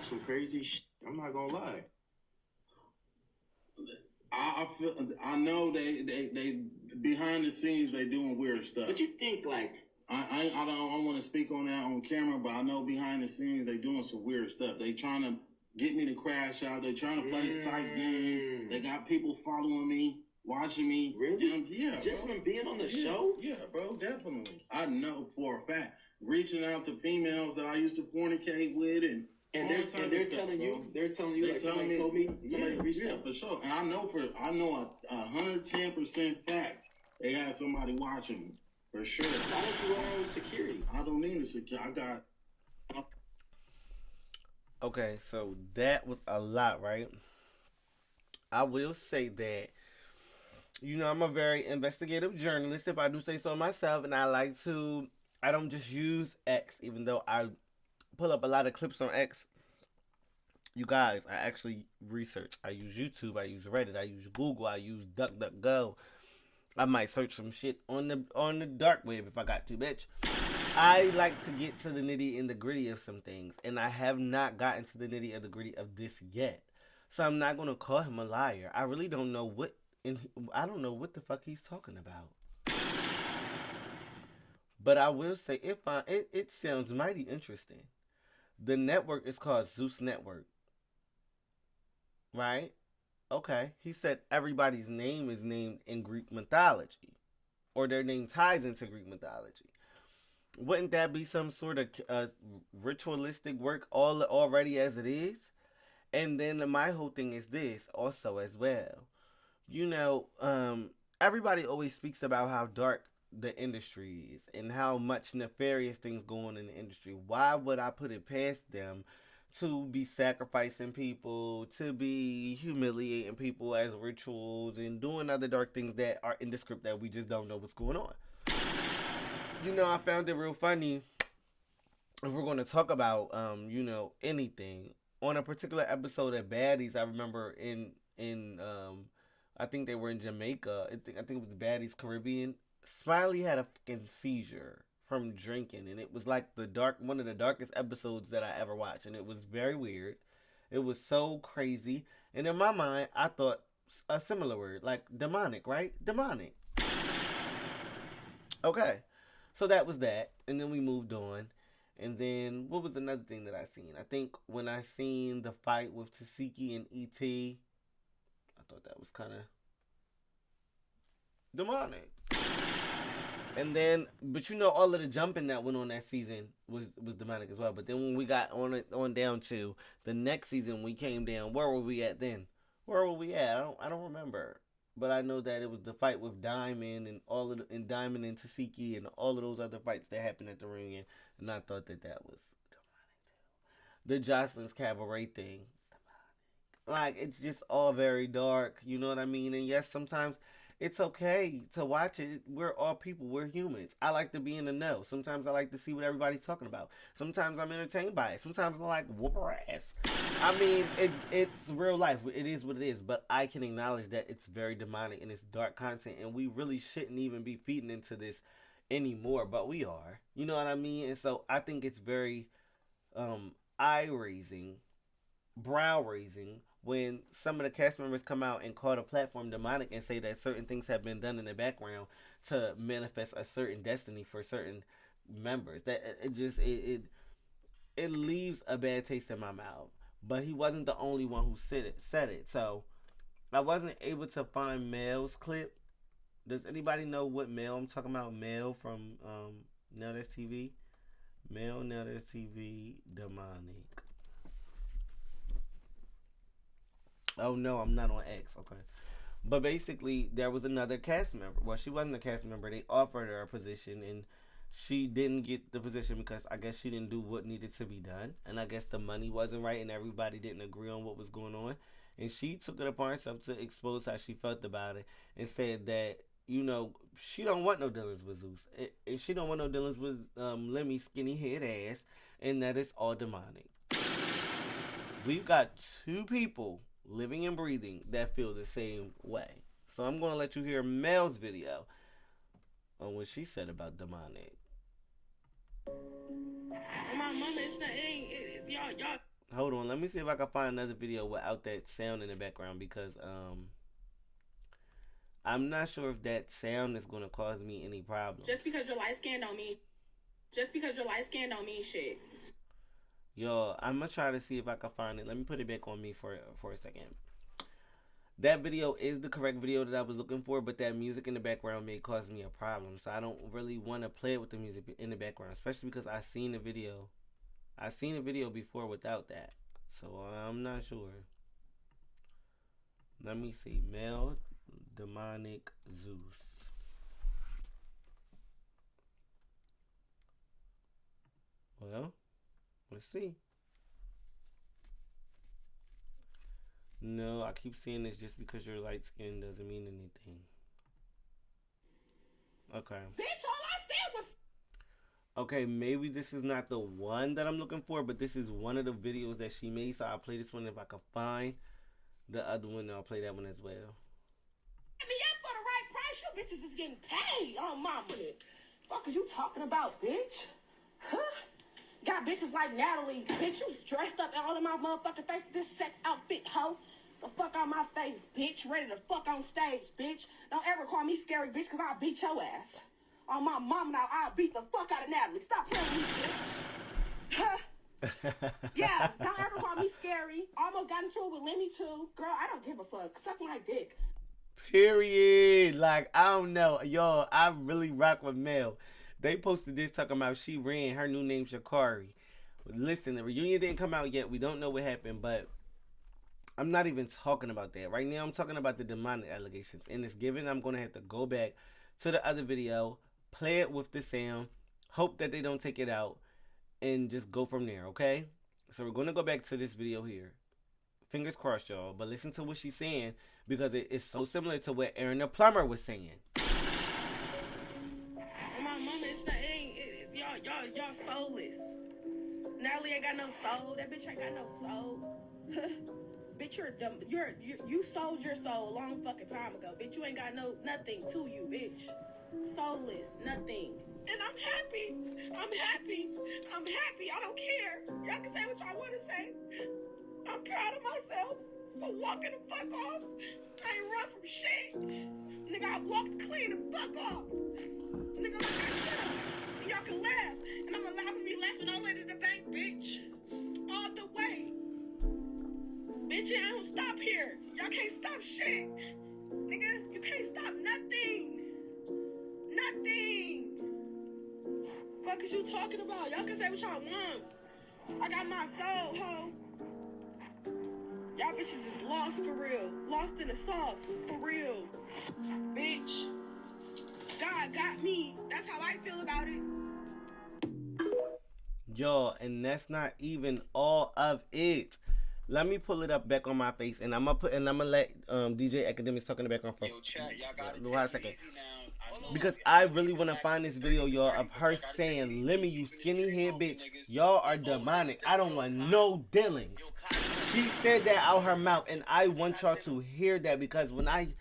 Some crazy shit. I'm not gonna lie. I know they behind the scenes they doing weird stuff. But you think like I don't want to speak on that on camera, but I know behind the scenes they doing some weird stuff. They trying to get me to crash out. They trying to play psych games. They got people following me, watching me. Really? Yeah, just bro. from being on the show? Yeah, bro, definitely. I know for a fact. Reaching out to females that I used to fornicate with and they're telling you like somebody told me, somebody reached out. For sure. And I know 110% fact they had somebody watching me. For sure. Why don't you run with security? I don't need a security. I got... Okay, so that was a lot, right? I will say that, you know, I'm a very investigative journalist, if I do say so myself, and I don't just use X, even though I pull up a lot of clips on X. You guys, I actually research. I use YouTube, I use Reddit, I use Google, I use DuckDuckGo. I might search some shit on the dark web if I got to, bitch. I like to get to the nitty and the gritty of some things, and I have not gotten to the nitty and the gritty of this yet. So I'm not gonna call him a liar. I really don't know I don't know what the fuck he's talking about. But I will say it sounds mighty interesting. The network is called Zeus Network. Right? Okay. He said everybody's name is named in Greek mythology. Or their name ties into Greek mythology. Wouldn't that be some sort of ritualistic work already as it is? And then my whole thing is this also as well. You know, everybody always speaks about how dark the industry is and how much nefarious things go on in the industry. Why would I put it past them to be sacrificing people, to be humiliating people as rituals and doing other dark things that are in the script that we just don't know what's going on? You know, I found it real funny. If we're going to talk about, you know, anything on a particular episode of Baddies, I remember in I think they were in Jamaica. I think it was Baddies Caribbean. Smiley had a fucking seizure from drinking, and it was like one of the darkest episodes that I ever watched, and it was very weird. It was so crazy, and in my mind, I thought a similar word, like demonic, right? Demonic. Okay, so that was that, and then we moved on, and then what was another thing that I seen? I think when I seen the fight with Tasiki and E.T., I thought that was kind of demonic. And then, but you know, all of the jumping that went on that season was demonic as well. But then when we got on down to the next season, we came down. Where were we at then? Where were we at? I don't remember. But I know that it was the fight with Diamond and Diamond and Tasiki and all of those other fights that happened at the reunion. And I thought that was demonic too. The Jocelyn's Cabaret thing. Like, it's just all very dark, you know what I mean? And yes, sometimes it's okay to watch it. We're all people, we're humans. I like to be in the know. Sometimes I like to see what everybody's talking about. Sometimes I'm entertained by it. Sometimes I'm like, whoop her ass. I mean, it's real life. It is what it is. But I can acknowledge that it's very demonic and it's dark content. And we really shouldn't even be feeding into this anymore. But we are. You know what I mean? And so I think it's very eye-raising, brow-raising when some of the cast members come out and call the platform demonic and say that certain things have been done in the background to manifest a certain destiny for certain members. That it leaves a bad taste in my mouth. But he wasn't the only one who said it. So I wasn't able to find Mel's clip. Does anybody know what Mel I'm talking about? Mel from Now That's TV? Mel Now That's TV demonic. Oh no, I'm not on X. Okay. But basically, there was another cast member. Well, she wasn't a cast member. They offered her a position, and she didn't get the position because I guess she didn't do what needed to be done. And I guess the money wasn't right, and everybody didn't agree on what was going on. And she took it upon herself to expose how she felt about it and said that, you know, she don't want no dealings with Zeus. And she don't want no dealings with Lemmy skinny head ass, and that it's all demonic. We've got two people living and breathing that feel the same way. So I'm going to let you hear Mel's video on what she said about demonic. My mama, it's not, y'all. Hold on, let me see if I can find another video without that sound in the background because I'm not sure if that sound is going to cause me any problems. Just because you're light-skinned don't mean shit. Yo, I'm going to try to see if I can find it. Let me put it back on me for a second. That video is the correct video that I was looking for, but that music in the background may cause me a problem. So I don't really want to play it with the music in the background, especially because I seen the video. I seen a video before without that. So I'm not sure. Let me see. Male demonic Zeus. Well, let's see. No, I keep saying this just because you're light skinned doesn't mean anything. Okay. Bitch, all I said was... Okay, maybe this is not the one that I'm looking for, but this is one of the videos that she made, so I'll play this one if I can find the other one, I'll play that one as well. Hit me up for the right price, you bitches is getting paid on my money. Fuck is you talking about, bitch? Huh? Got bitches like Natalie, bitch, you dressed up all in my motherfucking face, this sex outfit, hoe. The fuck on my face, bitch, ready to fuck on stage, bitch. Don't ever call me scary, bitch, cause I'll beat your ass. On my mama now, I'll beat the fuck out of Natalie. Stop playing with me, bitch. Huh? Yeah, don't ever call me scary. Almost got into it with Lemmy too. Girl, I don't give a fuck. Suck my dick. Period. Like, I don't know. Yo, I really rock with Mel. They posted this talking about she ran. Her new name Shakari. Listen, the reunion didn't come out yet. We don't know what happened, but I'm not even talking about that. Right now, I'm talking about the demonic allegations. And it's given, I'm going to have to go back to the other video, play it with the sound, hope that they don't take it out, and just go from there, okay? So we're going to go back to this video here. Fingers crossed, y'all. But listen to what she's saying because it's so similar to what Aaron the Plumber was saying. My mama, y'all soulless. Natalie ain't got no soul. That bitch ain't got no soul. Bitch, you're dumb. You sold your soul a long fucking time ago. Bitch, you ain't got nothing to you, bitch. Soulless, nothing. And I'm happy. I don't care. Y'all can say what y'all want to say. I'm proud of myself for walking the fuck off. I ain't run from shit. Nigga, I walked clean the fuck off. Nigga, like I said, and y'all can laugh. And I'm allowed to be laughing all the way to the bank, bitch. All the way. Bitch, I don't stop here. Y'all can't stop shit. Nigga, you can't stop nothing. Nothing. Fuck is you talking about? Y'all can say what y'all want. I got my soul, ho. Y'all bitches is lost for real. Lost in the sauce, for real. Bitch. God got me. That's how I feel about it. Y'all, and that's not even all of it. Let me pull it up back on my face, and I'm gonna let DJ Academics talk in the background for a second, because I really want to find this video, y'all, of her saying, "Lemmy, you skinny head bitch, y'all are demonic. I don't want no dealings." She said that out her mouth, and I want y'all to hear that, because when I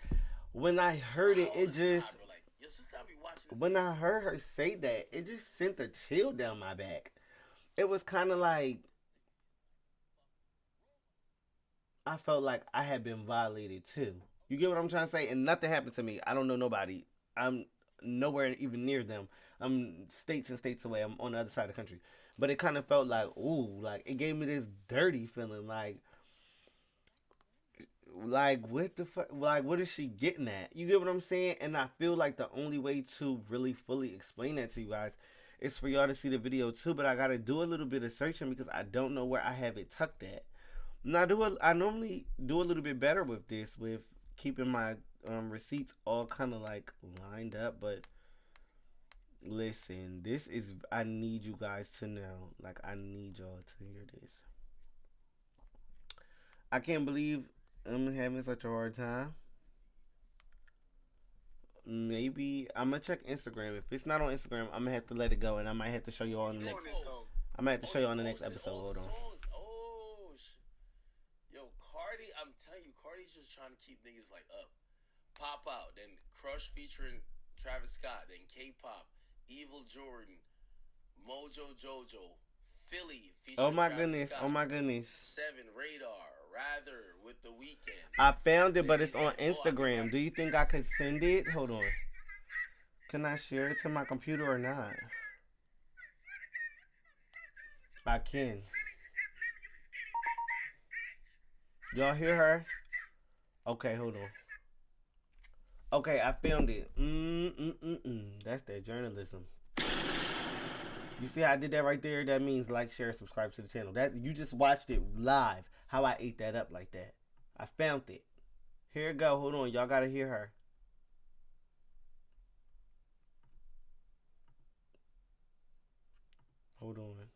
heard it, when I heard her say that, it just sent a chill down my back. It was kind of like I felt like I had been violated too. You get what I'm trying to say? And nothing happened to me. I don't know nobody. I'm nowhere even near them. I'm states and states away. I'm on the other side of the country. But it kind of felt like, ooh, like it gave me this dirty feeling. Like what the fuck? Like, what is she getting at? You get what I'm saying? And I feel like the only way to really fully explain that to you guys is for y'all to see the video too. But I gotta do a little bit of searching because I don't know where I have it tucked at. Now, I normally do a little bit better with this, with keeping my receipts all kind of like lined up. But listen, I need you guys to know. Like, I need y'all to hear this. I can't believe I'm having such a hard time. Maybe I'm gonna check Instagram. If it's not on Instagram, I'm gonna have to let it go, and I might have to show you all on the next. I might have to show you on the next episode. Hold on. I'm telling you, Cardi's just trying to keep niggas like up. Pop Out, then Crush featuring Travis Scott, then K-Pop, Evil Jordan, Mojo Jojo, Philly featuring Travis Scott. Oh my goodness. 7 Radar, Rather with The Weeknd. I found it, but it's on Instagram. Do you think I could send it? Hold on. Can I share it to my computer or not? I can. Y'all hear her? Okay, hold on. Okay, I found it. That's that journalism. You see how I did that right there? That means like, share, subscribe to the channel. That you just watched it live. How I ate that up like that. I found it. Here it go. Hold on. Y'all gotta hear her. Hold on.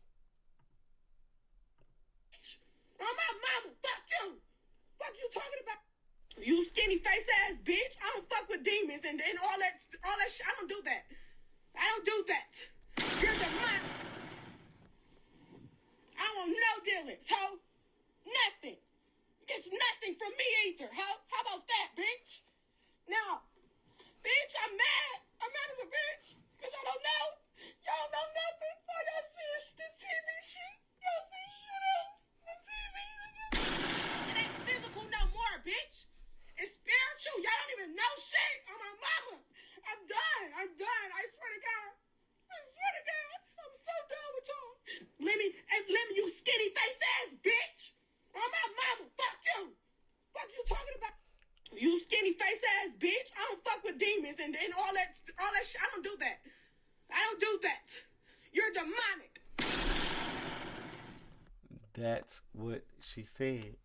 Fuck you talking about? You skinny face ass bitch. I don't fuck with demons and all that shit. I don't do that. I don't do that. You're the man. I don't want no dealings, ho. Nothing. It's nothing from me either, ho. How about that, bitch? Now, bitch, I'm mad. I'm mad as a bitch. Because y'all don't know. Y'all don't know nothing. All y'all see is this TV shit. Y'all see shit else. The TV. It ain't physical no more, bitch. It's spiritual. Y'all don't even know shit. On my mama. I'm done. I swear to God. I'm so done with y'all. Lemmy, you skinny face ass bitch. On my mama. Fuck you. Fuck you talking about? You skinny face ass bitch. I don't fuck with demons and all that shit. I don't do that. You're demonic. That's what she said.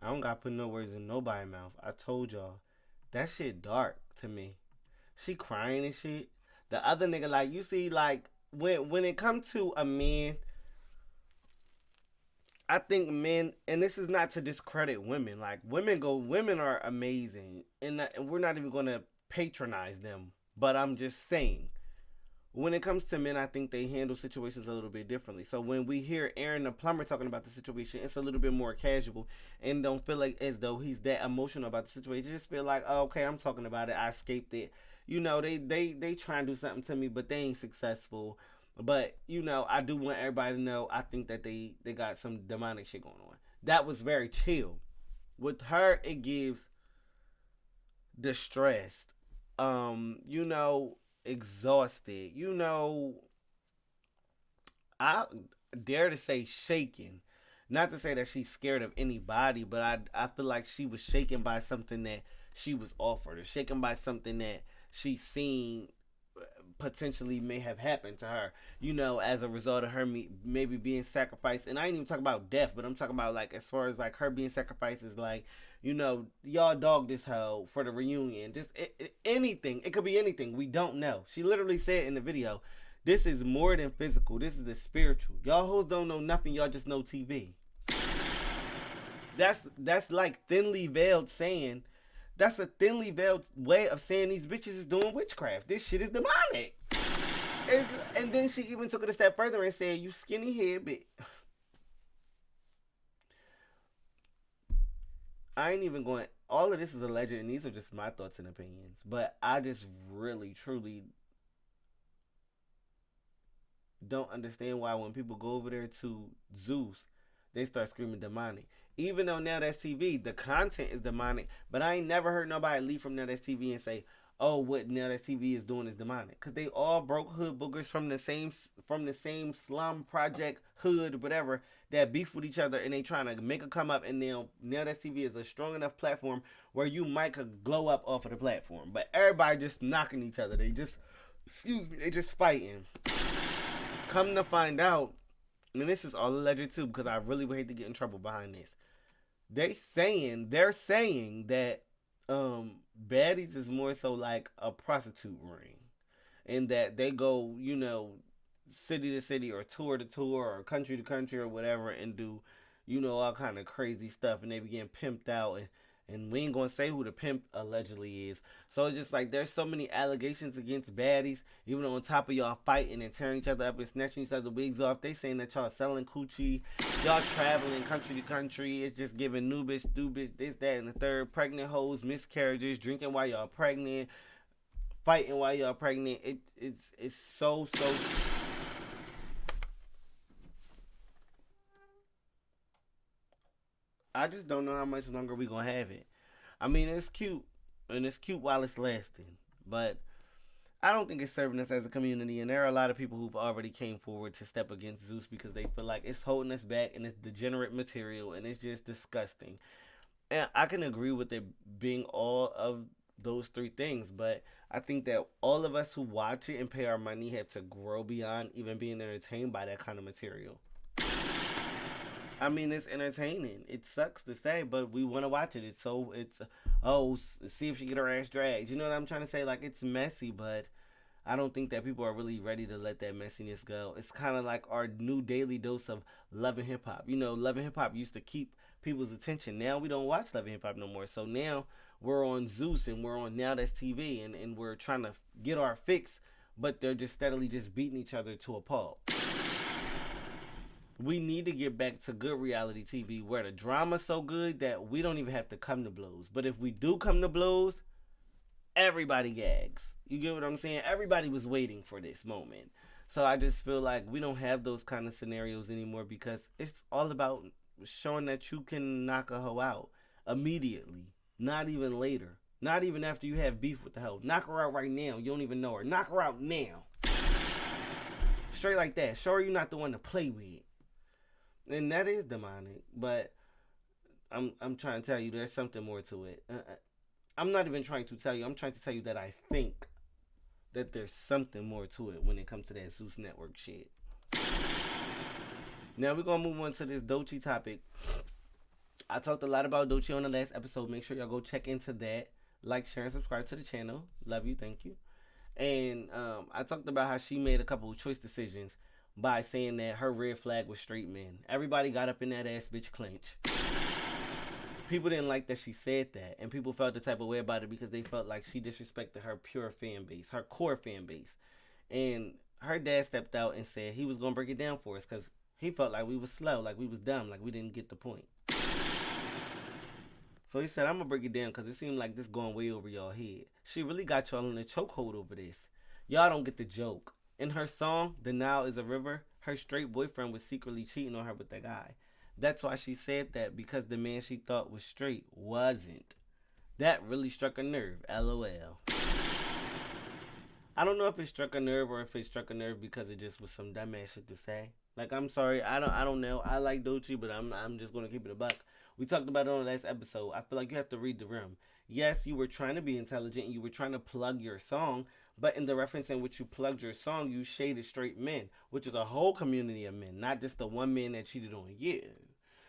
I don't got to put no words in nobody's mouth. I told y'all. That shit dark to me. She crying and shit. The other nigga, like, you see, like, when it comes to a man, I think men, and this is not to discredit women, like, women are amazing, and we're not even going to patronize them, but I'm just saying, when it comes to men, I think they handle situations a little bit differently. So when we hear Aaron the plumber talking about the situation, it's a little bit more casual and don't feel like as though he's that emotional about the situation. Just feel like, oh, okay, I'm talking about it. I escaped it. You know, they try and do something to me, but they ain't successful. But, you know, I do want everybody to know, I think that they got some demonic shit going on. That was very chill. With her, it gives distressed. You know, exhausted, you know, I dare to say shaken. Not to say that she's scared of anybody, but I feel like she was shaken by something that she was offered, or shaken by something that she seen potentially may have happened to her, you know, as a result of her maybe being sacrificed. And I ain't even talking about death, but I'm talking about, like, as far as, like, her being sacrificed is, like, you know, y'all dog this hoe for the reunion. Just anything. It could be anything. We don't know. She literally said in the video This is more than physical. This is the spiritual. Y'all hoes don't know nothing. Y'all just know TV. That's like thinly veiled saying. That's a thinly veiled way of saying these bitches is doing witchcraft. This shit is demonic. And then she even took it a step further and said, "You skinny head bitch." I ain't even going. All of this is alleged, and these are just my thoughts and opinions. But I just really, truly don't understand why when people go over there to Zeus, they start screaming demonic. Even though Now That's TV, the content is demonic, but I ain't never heard nobody leave from Now That's TV and say, "Oh, what Now That's TV is doing is demonic," because they all broke hood boogers from the same slum project hood, whatever, that beef with each other, and they trying to make a come up. And now That's TV is a strong enough platform where you might could glow up off of the platform, but everybody just knocking each other. They just fighting. Come to find out, and this is all alleged too, because I really would hate to get in trouble behind this. They're saying that baddies is more so like a prostitute ring, and that they go, city to city or tour to tour or country to country or whatever, and do, all kind of crazy stuff, and they be getting pimped out, and we ain't gonna say who the pimp allegedly is. So it's just like there's so many allegations against baddies, even on top of y'all fighting and tearing each other up and snatching each other's wigs off. They saying that y'all selling coochie, y'all traveling country to country. It's just giving new bitch, this, that, and the third. Pregnant hoes, miscarriages, drinking while y'all pregnant, fighting while y'all pregnant. It's so. I just don't know how much longer we gonna have it. I mean, it's cute, and it's cute while it's lasting, but I don't think it's serving us as a community, and there are a lot of people who've already came forward to step against Zeus because they feel like it's holding us back, and it's degenerate material, and it's just disgusting. And I can agree with it being all of those three things, but I think that all of us who watch it and pay our money have to grow beyond even being entertained by that kind of material. I mean, it's entertaining. It sucks to say, but we want to watch it. See if she get her ass dragged. You know what I'm trying to say? Like, it's messy, but I don't think that people are really ready to let that messiness go. It's kind of like our new daily dose of Love and Hip Hop. Love and Hip Hop used to keep people's attention. Now we don't watch Love and Hip Hop no more. So now we're on Zeus and we're on Now That's TV, and we're trying to get our fix, but they're just steadily just beating each other to a pulp. We need to get back to good reality TV where the drama's so good that we don't even have to come to blows. But if we do come to blows, everybody gags. You get what I'm saying? Everybody was waiting for this moment. So I just feel like we don't have those kind of scenarios anymore because it's all about showing that you can knock a hoe out immediately. Not even later. Not even after you have beef with the hoe. Knock her out right now. You don't even know her. Knock her out now. Straight like that. Show her you're not the one to play with. And that is demonic, but I'm trying to tell you there's something more to it. I'm not even trying to tell you. I'm trying to tell you that I think that there's something more to it when it comes to that Zeus Network shit. Now we're going to move on to this Doechii topic. I talked a lot about Doechii on the last episode. Make sure y'all go check into that. Like, share, and subscribe to the channel. Love you. Thank you. And I talked about how she made a couple of choice decisions by saying that her red flag was straight men. Everybody got up in that ass bitch clinch. People didn't like that she said that, and people felt the type of way about it because they felt like she disrespected her pure fan base, her core fan base. And her dad stepped out and said he was going to break it down for us because he felt like we was slow, like we was dumb, like we didn't get the point. So he said, I'm going to break it down because it seemed like this going way over y'all head. She really got y'all in a chokehold over this. Y'all don't get the joke. In her song, The Nile is a River, her straight boyfriend was secretly cheating on her with that guy. That's why she said that, because the man she thought was straight wasn't. That really struck a nerve, LOL. I don't know if it struck a nerve or if it struck a nerve because it just was some dumbass shit to say. Like, I'm sorry, I don't know. I like Doechii, but I'm just going to keep it a buck. We talked about it on the last episode. I feel like you have to read the room. Yes, you were trying to be intelligent. You were trying to plug your song. But in the reference in which you plugged your song, you shaded straight men, which is a whole community of men, not just the one man that cheated on you.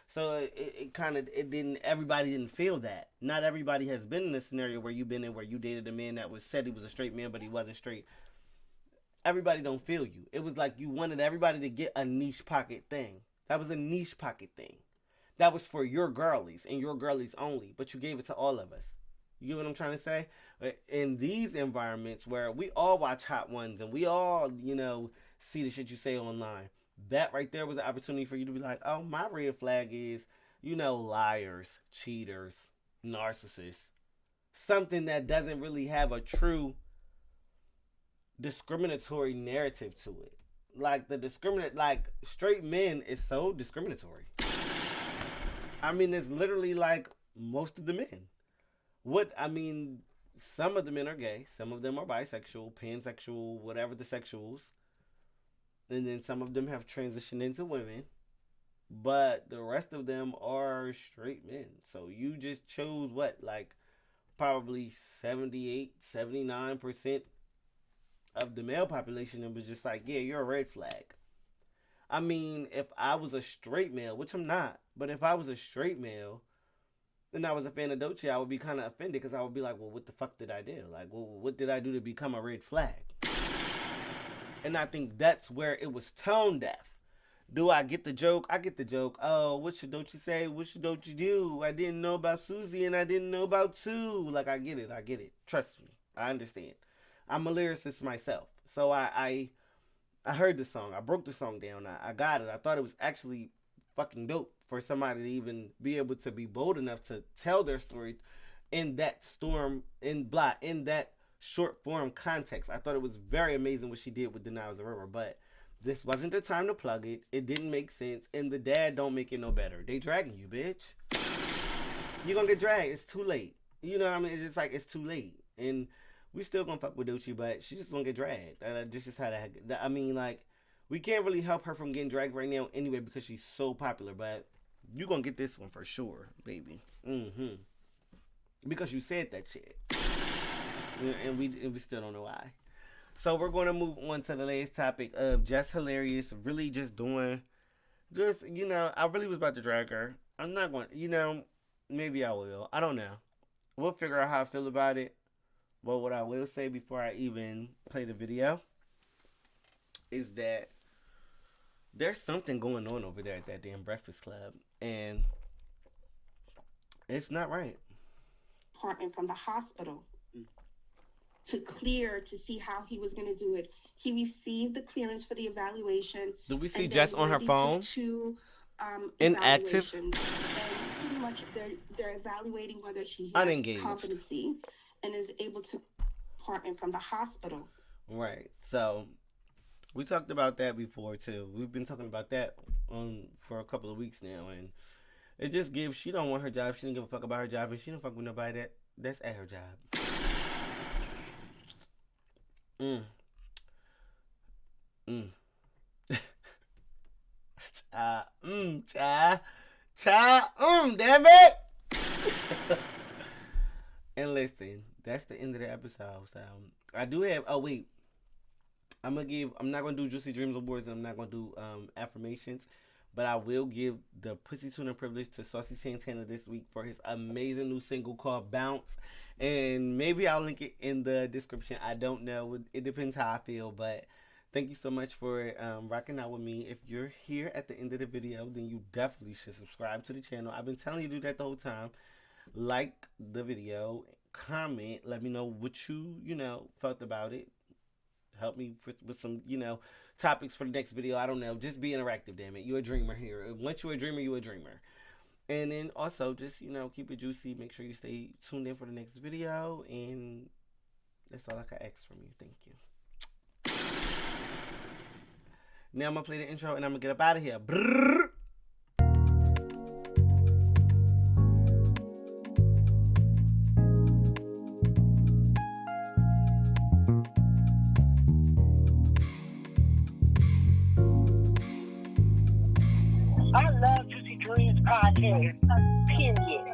So everybody didn't feel that. Not everybody has been in a scenario where you've been in where you dated a man that said he was a straight man, but he wasn't straight. everybody don't feel you. It was like you wanted everybody to get a niche pocket thing. That was a niche pocket thing. That was for your girlies and your girlies only, but you gave it to all of us. You get what I'm trying to say? In these environments where we all watch Hot Ones and we all, see the shit you say online, that right there was an opportunity for you to be like, oh, my red flag is, liars, cheaters, narcissists. Something that doesn't really have a true discriminatory narrative to it. Like straight men is so discriminatory. I mean, it's literally like most of the men. Some of the men are gay, some of them are bisexual, pansexual, whatever the sexuals. And then some of them have transitioned into women. But the rest of them are straight men. So you just chose probably 78, 79% of the male population and was just like, yeah, you're a red flag. I mean, if I was a straight male, which I'm not, but if I was a straight male and I was a fan of Dolce, I would be kind of offended because I would be like, well, what the fuck did I do? Like, well, what did I do to become a red flag? And I think that's where it was tone deaf. Do I get the joke? I get the joke. Oh, what should Dolce say? What should Dolce do? I didn't know about Susie and I didn't know about Sue. Like, I get it. Trust me. I understand. I'm a lyricist myself. So I heard the song. I broke the song down. I got it. I thought it was actually fucking dope for somebody to even be able to be bold enough to tell their story in that that short form context. I thought it was very amazing what she did with Denials of River, but this wasn't the time to plug it. It didn't make sense, and the dad don't make it no better. They dragging you, bitch. You're gonna get dragged. It's too late. You know what I mean? It's just like, it's too late. And we still gonna fuck with Dolce, but she just gonna get dragged. This is how that. I mean, like, we can't really help her from getting dragged right now anyway because she's so popular. But you gonna get this one for sure, baby. Because you said that shit, and we still don't know why. So we're gonna move on to the latest topic of Just Hilarious. Really, I really was about to drag her. I'm not going. Maybe I will. I don't know. We'll figure out how I feel about it. But what I will say before I even play the video is that there's something going on over there at that damn Breakfast Club. And it's not right. Apartment from the hospital to see how he was going to do it. He received the clearance for the evaluation. Do we see Jess on her phone? Inactive? And pretty much they're evaluating whether she has competency and is able to apartment from the hospital. Right. So we talked about that before too. We've been talking about that for a couple of weeks now, and it just gives, she don't want her job. She didn't give a fuck about her job, and she don't fuck with nobody that's at her job. Damn it. And listen, that's the end of the episode. So I do have, I'm not gonna do Juicy Dreams Awards, and I'm not gonna do affirmations, but I will give the Pussy Tuna privilege to Saucy Santana this week for his amazing new single called Bounce. And maybe I'll link it in the description. I don't know. It depends how I feel. But thank you so much for rocking out with me. If you're here at the end of the video, then you definitely should subscribe to the channel. I've been telling you to do that the whole time. Like the video. Comment. Let me know what you felt about it. Help me with some, topics for the next video. I don't know. Just be interactive, damn it. You're a dreamer here. Once you're a dreamer, you're a dreamer. And then also just, keep it juicy. Make sure you stay tuned in for the next video. And that's all I can ask from you. Thank you. Now I'm going to play the intro and I'm going to get up out of here. Brrr. I love Juicy Dreams podcast. Period.